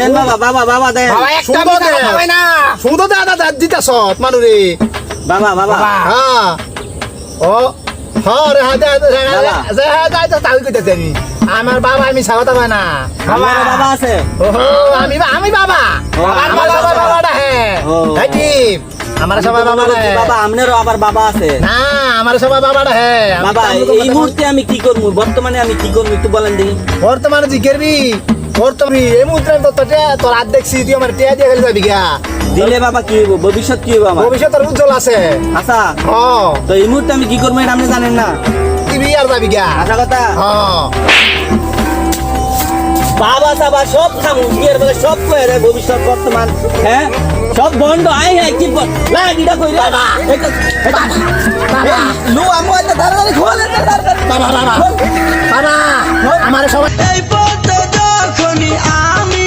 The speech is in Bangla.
বাবা বাবা বাবা দে বাবা একটা শুধু দে। হবে না শুধু দে আদা দিতাছ মানুরে বাবা বাবা বাবা হ্যাঁ ও হ্যাঁ রে হাতে বাবা। হাতে তাই কইতে দেনি আমার বাবা আমি স্বাগত হয় না আমার বাবা আছে ওহো আমি বাবা ও, আমার আমার বাবা বাবা। বাবাটা হ্যাঁ ও। তাই ঠিক আমার সবাই বাবা বাবা আপনারও আবার বাবা আছে না আমার সবাই বাবাটা হ্যাঁ আমি বাবা তো আমগো এই কথা মুহূর্তে আমি কি করবো বর্তমানে আমি কি করবো একটু বলেন দেখি বর্তমানে জিজ্ঞেরবি বর্তমানে এই মুহূর্তে আমি তোর হাত দেখছি তুই আমার টিয়া দিয়ে খেলে যাবি গা দিলে বাবা কি হইব ভবিষ্যৎ কি হইব আমার ভবিষ্যৎ তোর উজ্জ্বল আছে আচ্ছা হ্যাঁ তো এই মুহূর্তে আমি কি করবো এটা আপনি জানেন না টিভি আর যাবি গা আশা কথা হ্যাঁ বাবা সাবা সব খামু বিয়ের বেলা সব কয়ে রে ভবিষ্যৎ বর্তমান হ্যাঁ সব বন্ধ আই হ্যাঁ কি না এটা কই রে বাবা লো আমো এটা তাড়াতাড়ি খোলে তাড়াতাড়ি বাবা বাবা বাবা আমার সবাই এই পথে যখনই আমি